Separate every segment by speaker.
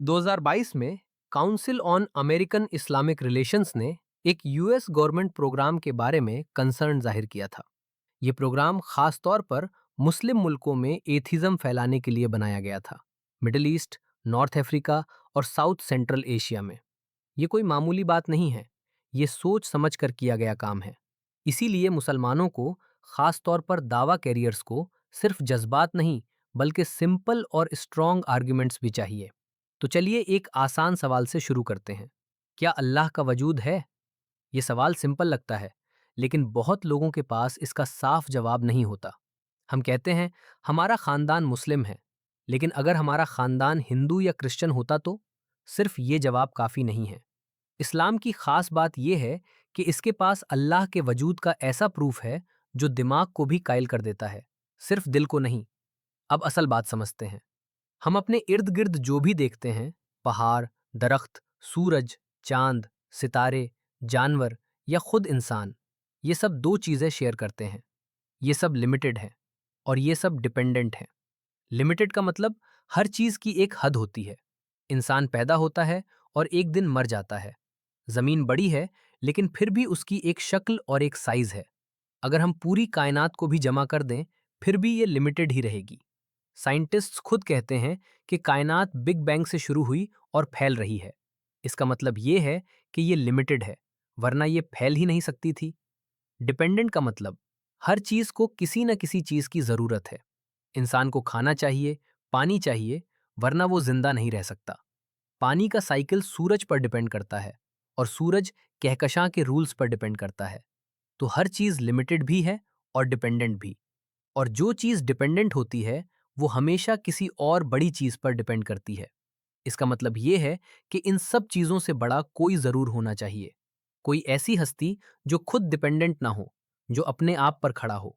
Speaker 1: 2022 में council on American Islamic relations ने एक यूएस गवर्नमेंट प्रोग्राम के बारे में कंसर्न जाहिर किया था। ये प्रोग्राम खास तौर पर मुस्लिम मुल्कों में एथिज्म फैलाने के लिए बनाया गया था। मिडिल ईस्ट, नॉर्थ अफ्रीका और साउथ सेंट्रल एशिया में। ये कोई मामूली बात नहीं है। ये सोच समझ कर किया गया काम है। इसीलिए मुसलमानों को, खास तौर पर दावा कैरियर्स को, सिर्फ जज्बात नहीं बल्कि सिंपल और स्ट्रॉन्ग आर्ग्यूमेंट्स भी चाहिए। तो चलिए एक आसान सवाल से शुरू करते हैं। क्या अल्लाह का वजूद है? ये सवाल सिंपल लगता है, लेकिन बहुत लोगों के पास इसका साफ जवाब नहीं होता। हम कहते हैं हमारा खानदान मुस्लिम है, लेकिन अगर हमारा खानदान हिंदू या क्रिश्चियन होता तो? सिर्फ ये जवाब काफी नहीं है। इस्लाम की खास बात यह है कि इसके पास अल्लाह के वजूद का ऐसा प्रूफ है जो दिमाग को भी कायल कर देता है, सिर्फ दिल को नहीं। अब असल बात समझते हैं। हम अपने इर्द गिर्द जो भी देखते हैं, पहाड़, दरख्त, सूरज, चांद, सितारे, जानवर या खुद इंसान, ये सब दो चीजें शेयर करते हैं। ये सब लिमिटेड है और ये सब डिपेंडेंट है। लिमिटेड का मतलब हर चीज की एक हद होती है। इंसान पैदा होता है और एक दिन मर जाता है। जमीन बड़ी है, लेकिन फिर भी उसकी एक शक्ल और एक साइज है। अगर हम पूरी कायनात को भी जमा कर दें, फिर भी ये लिमिटेड ही रहेगी। साइंटिस्ट्स खुद कहते हैं कि कायनात बिग बैंग से शुरू हुई और फैल रही है। इसका मतलब ये है कि ये लिमिटेड है, वरना ये फैल ही नहीं सकती थी। डिपेंडेंट का मतलब हर चीज को किसी न किसी चीज की जरूरत है। इंसान को खाना चाहिए, पानी चाहिए, वरना वो जिंदा नहीं रह सकता। पानी का साइकिल सूरज पर डिपेंड करता है और सूरज कहकशां के रूल्स पर डिपेंड करता है। तो हर चीज लिमिटेड भी है और डिपेंडेंट भी। और जो चीज डिपेंडेंट होती है वो हमेशा किसी और बड़ी चीज पर डिपेंड करती है। इसका मतलब ये है कि इन सब चीजों से बड़ा कोई जरूर होना चाहिए। कोई ऐसी हस्ती जो खुद डिपेंडेंट ना हो, जो अपने आप पर खड़ा हो।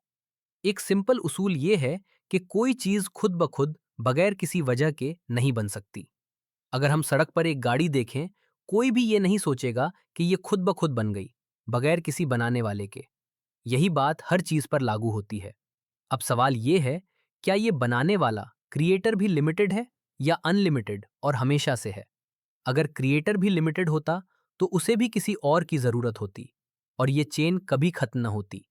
Speaker 1: एक सिंपल उसूल ये है कि कोई चीज खुद ब खुद बगैर किसी वजह के नहीं बन सकती। अगर हम सड़क पर एक गाड़ी देखें, कोई भी ये नहीं सोचेगा कि ये खुद ब खुद बन गई, बगैर किसी बनाने वाले के। यही बात हर चीज पर लागू होती है। अब सवाल ये है, क्या ये बनाने वाला क्रिएटर भी लिमिटेड है या अनलिमिटेड और हमेशा से है? अगर क्रिएटर भी लिमिटेड होता तो उसे भी किसी और की जरूरत होती और ये चेन कभी खत्म न होती।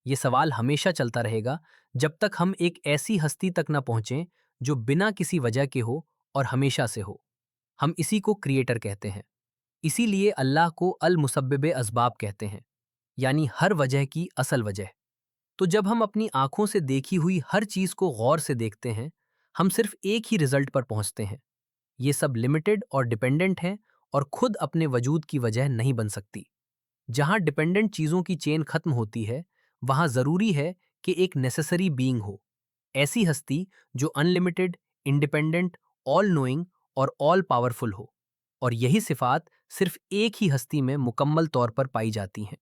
Speaker 1: ये सवाल हमेशा चलता रहेगा जब तक हम एक ऐसी हस्ती तक न पहुंचें जो बिना किसी वजह के हो और हमेशा से हो। हम इसी को क्रिएटर कहते हैं। इसीलिए अल्लाह को अल मुसब्बिबे असबाब कहते हैं, यानी हर वजह की असल वजह। तो जब हम अपनी आंखों से देखी हुई हर चीज को गौर से देखते हैं, हम सिर्फ एक ही रिजल्ट पर पहुंचते हैं। ये सब लिमिटेड और डिपेंडेंट हैं और खुद अपने वजूद की वजह नहीं बन सकती। जहां डिपेंडेंट चीजों की चेन खत्म होती है, वहां जरूरी है कि एक नेसेसरी बीइंग हो। ऐसी हस्ती जो अनलिमिटेड, इंडिपेंडेंट, ऑल नोइंग और ऑल पावरफुल हो। और यही सिफात सिर्फ एक ही हस्ती में मुकम्मल तौर पर पाई जाती हैं।